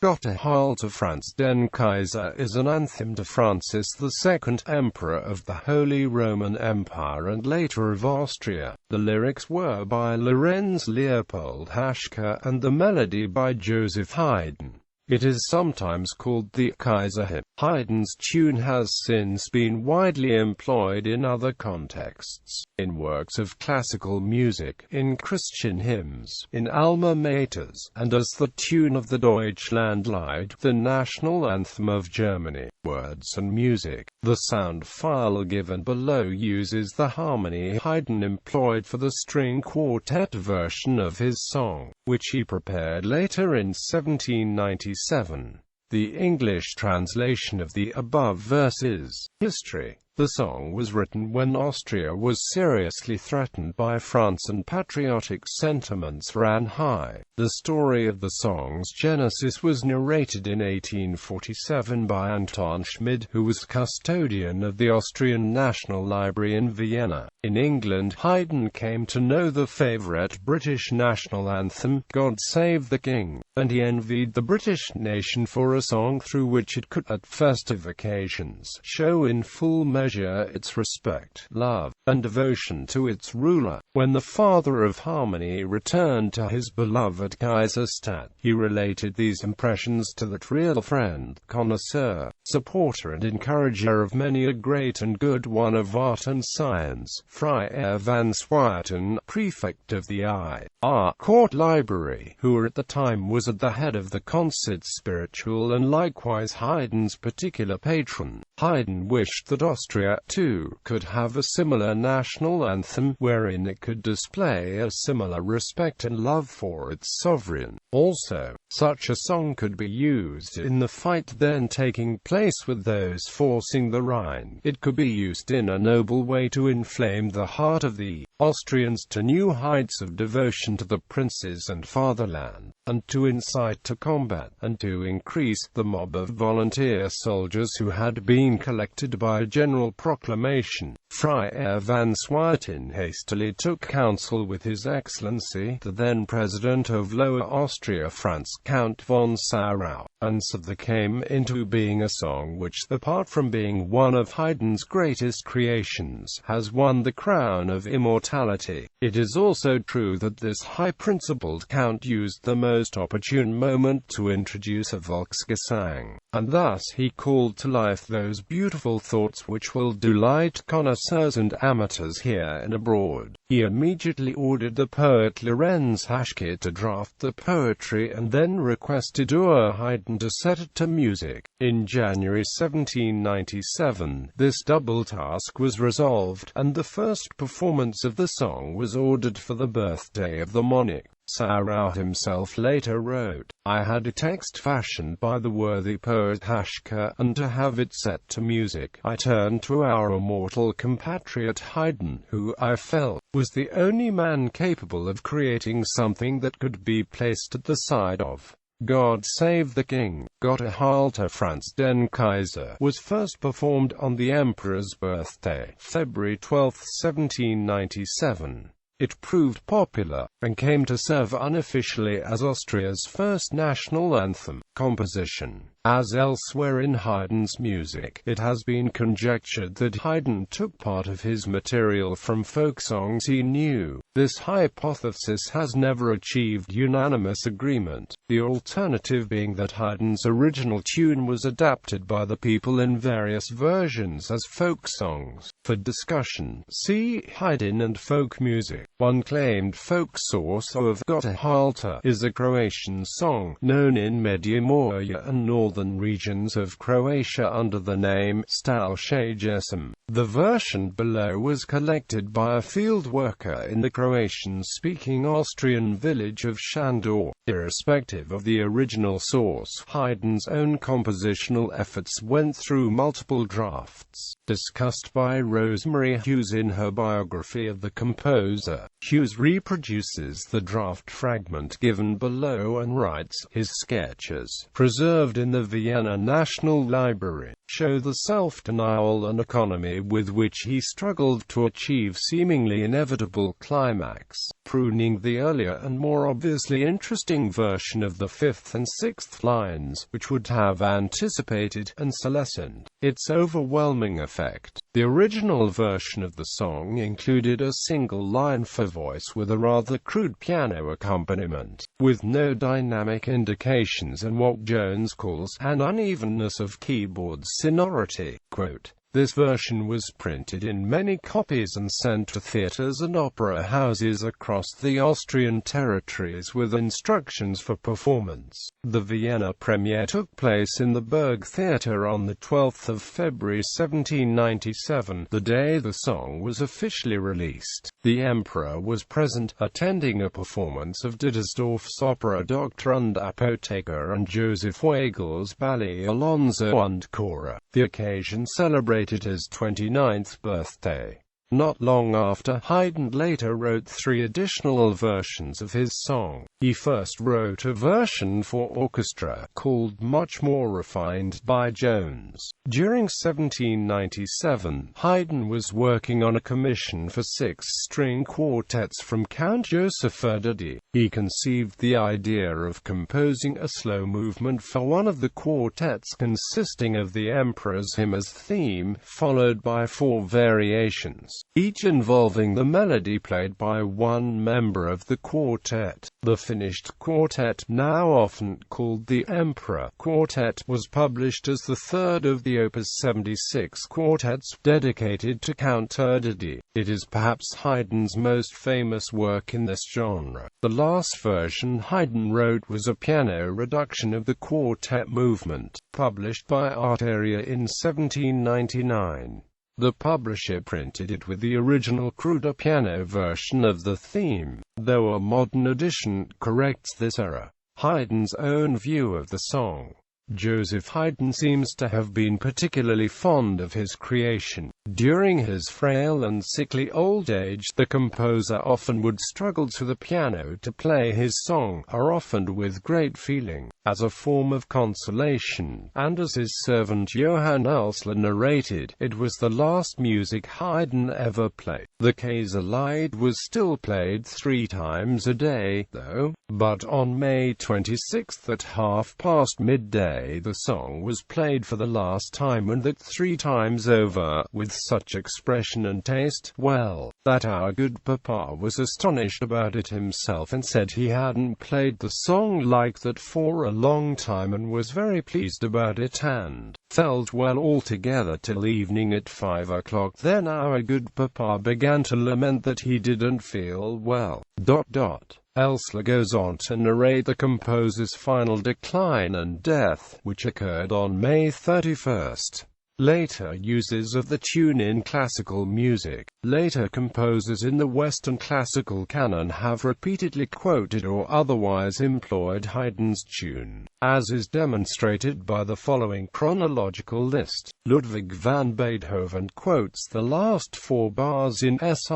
Gott, erhalte Franz. Kaiser is an anthem to Francis II, Emperor of the Holy Roman Empire and later of Austria. The lyrics were by Lorenz Leopold Haschka and the melody by Joseph Haydn. It is sometimes called the Kaiserhymne. Haydn's tune has since been widely employed in other contexts, in works of classical music, in Christian hymns, in alma maters, and as the tune of the Deutschlandlied, the national anthem of Germany. Words and music. The sound file given below uses the harmony Haydn employed for the string quartet version of his song, which he prepared later in 1797. The English translation of the above verse is History. The song was written when Austria was seriously threatened by France and patriotic sentiments ran high. The story of the song's genesis was narrated in 1847 by Anton Schmid, who was custodian of the Austrian National Library in Vienna. In England, Haydn came to know the favourite British national anthem, God Save the King, and he envied the British nation for a song through which it could, at festive occasions, show in full measure its respect, love, and devotion to its ruler. When the father of harmony returned to his beloved Kaiserstadt, he related these impressions to that real friend, connoisseur, supporter and encourager of many a great and good one of art and science, Friar van Swieten, prefect of the I.R. Court Library, who at the time was at the head of the concert spiritual and likewise Haydn's particular patron. Haydn wished that Austria, too, could have a similar national anthem, wherein it could display a similar respect and love for its sovereign. Also, such a song could be used in the fight then taking place with those forcing the Rhine. It could be used in a noble way to inflame the heart of the Austrians to new heights of devotion to the princes and fatherland, and to incite to combat, and to increase the mob of volunteer soldiers who had been collected by a general proclamation. Friar van Swieten hastily took counsel with His Excellency, the then President of Lower Austria, Franz Count von Sarau, and so there came into being a song which, apart from being one of Haydn's greatest creations, has won the crown of immortality. It is also true that this high-principled Count used the most opportune moment to introduce a Volksgesang, and thus he called to life those beautiful thoughts which will delight connoisseurs and amateurs here and abroad. He immediately ordered the poet Lorenz Haschka to draft the poetry and then requested Haydn to set it to music. In January 1797, this double task was resolved, and the first performance of the song was ordered for the birthday of the monarch. Sarau himself later wrote, I had a text fashioned by the worthy poet Haschka, and to have it set to music, I turned to our immortal compatriot Haydn, who, I felt, was the only man capable of creating something that could be placed at the side of God Save the King. Gott erhalte Franz. Kaiser was first performed on the Emperor's birthday, February 12, 1797. It proved popular, and came to serve unofficially as Austria's first national anthem composition. As elsewhere in Haydn's music, it has been conjectured that Haydn took part of his material from folk songs he knew. This hypothesis has never achieved unanimous agreement, the alternative being that Haydn's original tune was adapted by the people in various versions as folk songs. For discussion, see Haydn and folk music. One claimed folk source of Gott erhalte is a Croatian song, known in Međimurje and northern regions of Croatia under the name Stalše Jesam. The version below was collected by a field worker in the Croatian-speaking Austrian village of Shandor. Irrespective of the original source, Haydn's own compositional efforts went through multiple drafts, discussed by Rosemary Hughes in her biography of the composer. Hughes reproduces the draft fragment given below and writes, his sketches, preserved in the Vienna National Library, show the self-denial and economy with which he struggled to achieve seemingly inevitable climax, pruning the earlier and more obviously interesting version of the fifth and sixth lines, which would have anticipated and lessened its overwhelming effect. The original version of the song included a single line for voice with a rather crude piano accompaniment, with no dynamic indications and what Jones calls an unevenness of keyboard sonority. Quote, "This version was printed in many copies and sent to theaters and opera houses across the Austrian territories with instructions for performance. The Vienna Premiere took place in the Burg Theatre on the 12th of February 1797, the day the song was officially released. The Emperor was present, attending a performance of Dittersdorf's opera Doctor und Apotheker and Joseph Haydn's ballet Alonso und Cora. The occasion celebrated his 29th birthday. Not long after, Haydn later wrote 3 additional versions of his song. He first wrote a version for orchestra, called Much More Refined, by Jones. During 1797, Haydn was working on a commission for 6-string quartets from Count Joseph Haydn. He conceived the idea of composing a slow movement for one of the quartets consisting of the Emperor's hymn as theme, followed by 4 variations, each involving the melody played by one member of the quartet. The finished quartet, now often called the Emperor Quartet, was published as the third of the Opus 76 quartets dedicated to Count Haydn. It is perhaps Haydn's most famous work in this genre. The last version Haydn wrote was a piano reduction of the quartet movement, published by Arteria in 1799. The publisher printed it with the original cruder piano version of the theme, though a modern edition corrects this error. Haydn's own view of the song. Joseph Haydn seems to have been particularly fond of his creation. During his frail and sickly old age, the composer often would struggle to the piano to play his song, often with great feeling, as a form of consolation, and as his servant Johann Elsler narrated, it was the last music Haydn ever played. The Kaiserlied was still played 3 times a day, though, but on May 26 at midday the song was played for the last time, and that 3 times over, with such expression and taste, well, that our good papa was astonished about it himself and said he hadn't played the song like that for a long time and was very pleased about it and felt well altogether till evening at 5 o'clock. Then our good papa began to lament that he didn't feel well. Elsler goes on to narrate the composer's final decline and death, which occurred on May 31. Later uses of the tune in classical music. Later composers in the Western classical canon have repeatedly quoted or otherwise employed Haydn's tune, as is demonstrated by the following chronological list. Ludwig van Beethoven quotes the last 4 bars in Sist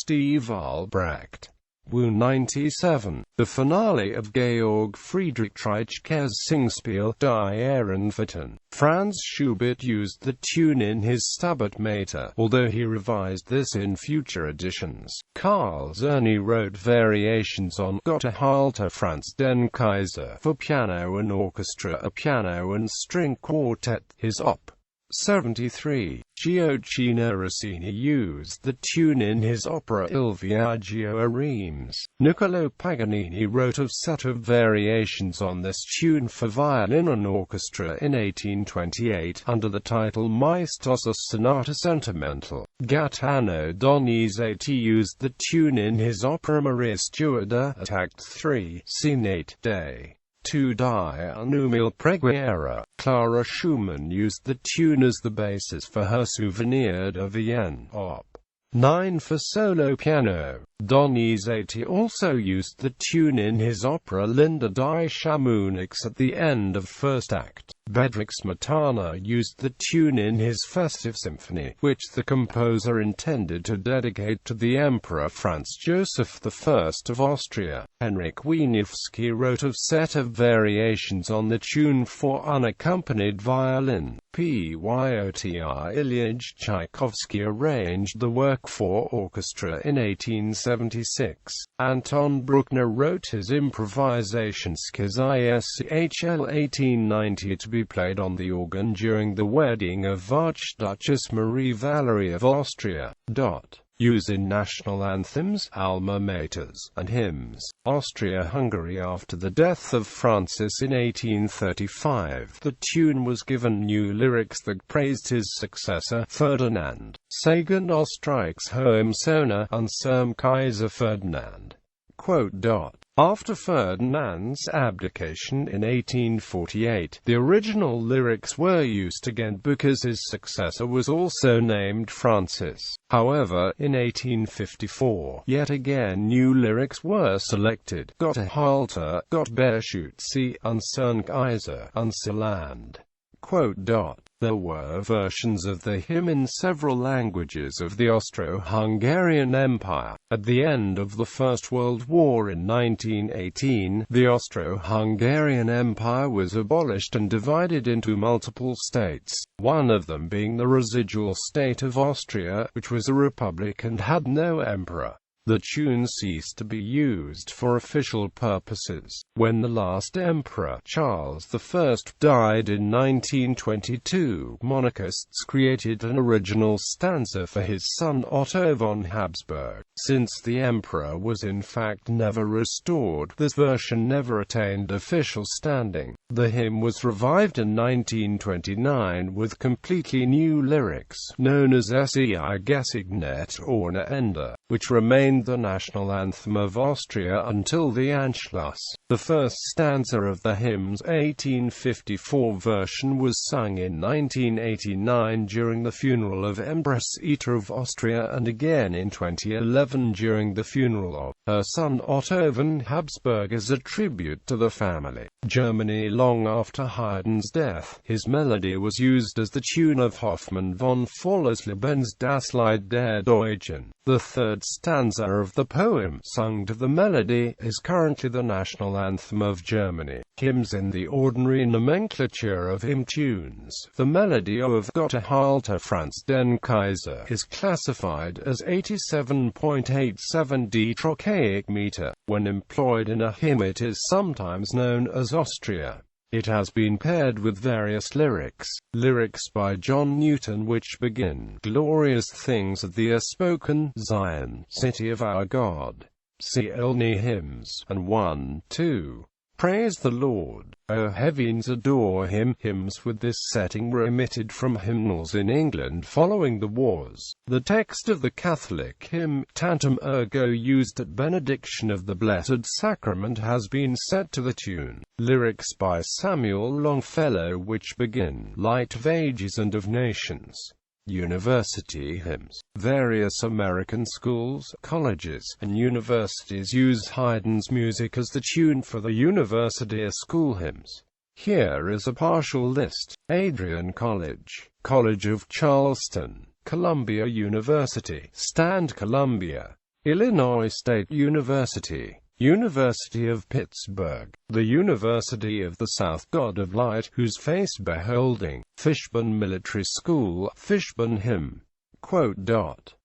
Wahlbracht. WU 97, the finale of Georg Friedrich Treichke's Singspiel Die Ehrenfetten. Franz Schubert used the tune in his Stabat Mater, although he revised this in future editions. Carl Czerny wrote variations on Gott erhalte Franz.Den Kaiser for piano and orchestra, a piano and string quartet. His Op. 73. Gioacchino Rossini used the tune in his opera Il Viaggio a Reims. Niccolò Paganini wrote a set of variations on this tune for violin and orchestra in 1828, under the title Maestosa Sonata Sentimental. Gaetano Donizetti used the tune in his opera Maria Stuarda at Act 3, Scene 8, Day 2 Die Numil Preghiera. Clara Schumann used the tune as the basis for her Souvenir de Vienne, Op. 9 for solo piano. Donizetti also used the tune in his opera Linda die Chamonix at the end of first act. Bedřich Smetana used the tune in his festive symphony, which the composer intended to dedicate to the Emperor Franz Joseph I of Austria. Henryk Wieniawski wrote a set of variations on the tune for unaccompanied violin. Pyotr Ilyich Tchaikovsky arranged the work for orchestra in 1876. Anton Bruckner wrote his improvisation Skaz Ischl 1890 to be played on the organ during the wedding of Archduchess Marie Valerie of Austria. Use in national anthems, alma maters, and hymns. Austria-Hungary. After the death of Francis in 1835, the tune was given new lyrics that praised his successor, Ferdinand. Sagen Österreichs Söhne unserm Kaiser Ferdinand. After Ferdinand's abdication in 1848, the original lyrics were used again because his successor was also named Francis. However, in 1854, yet again new lyrics were selected. Gott erhalte, Gott beschütze unsern Kaiser, unser Land. There were versions of the hymn in several languages of the Austro-Hungarian Empire. At the end of the First World War in 1918, the Austro-Hungarian Empire was abolished and divided into multiple states, one of them being the residual state of Austria, which was a republic and had no emperor. The tune ceased to be used for official purposes. When the last emperor, Charles I, died in 1922, monarchists created an original stanza for his son Otto von Habsburg. Since the emperor was in fact never restored, this version never attained official standing. The hymn was revived in 1929 with completely new lyrics, known as Sie Gesignet ohne Ende, which remained the national anthem of Austria until the Anschluss. The first stanza of the hymn's 1854 version was sung in 1989 during the funeral of Empress Ita of Austria and again in 2011 during the funeral of her son Otto von Habsburg as a tribute to the family. Germany. Long after Haydn's death, his melody was used as the tune of Hoffmann von Fuller's Lebens das Lied der Deutschen. The third stanza of the poem, sung to the melody, is currently the national anthem of Germany. Hymns in the ordinary nomenclature of hymn tunes. The melody of Gott erhalte Franz den Kaiser is classified as 87.87 D trochaic meter. When employed in a hymn, it is sometimes known as Austria. It has been paired with various lyrics by John Newton which begin, "Glorious things of thee are spoken, Zion, city of our God." See Elney hymns, and 1, 2. Praise the Lord, O heavens adore him. Hymns with this setting were omitted from hymnals in England following the wars. The text of the Catholic hymn, Tantum Ergo, used at benediction of the Blessed Sacrament, has been set to the tune. Lyrics by Samuel Longfellow which begin, Light of ages and of nations. University hymns. Various American schools, colleges, and universities use Haydn's music as the tune for the university school hymns. Here is a partial list. Adrian College, College of Charleston, Columbia University, Stand Columbia, Illinois State University, University of Pittsburgh, the University of the South, God of Light, whose face beholding, Fishburne Military School, Fishburne hymn.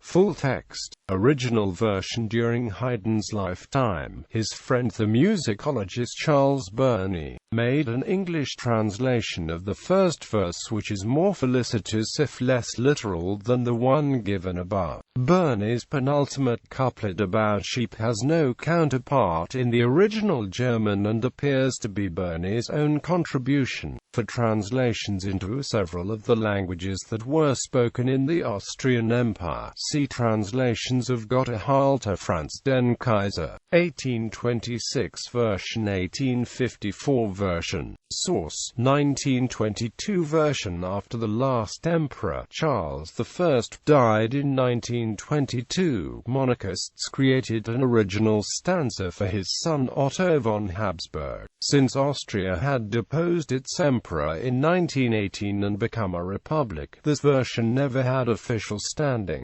Full text. Original version during Haydn's lifetime. His friend the musicologist Charles Burney made an English translation of the first verse which is more felicitous if less literal than the one given above. Burney's penultimate couplet about sheep has no counterpart in the original German and appears to be Burney's own contribution. For translations into several of the languages that were spoken in the Austrian Empire, see translations of Gott erhalte Franz den Kaiser, 1826 version, 1854 version. Source: 1922 version. After the last emperor, Charles I, died in 1922, monarchists created an original stanza for his son Otto von Habsburg. Since Austria had deposed its emperor in 1918 and become a republic, this version never had official standing.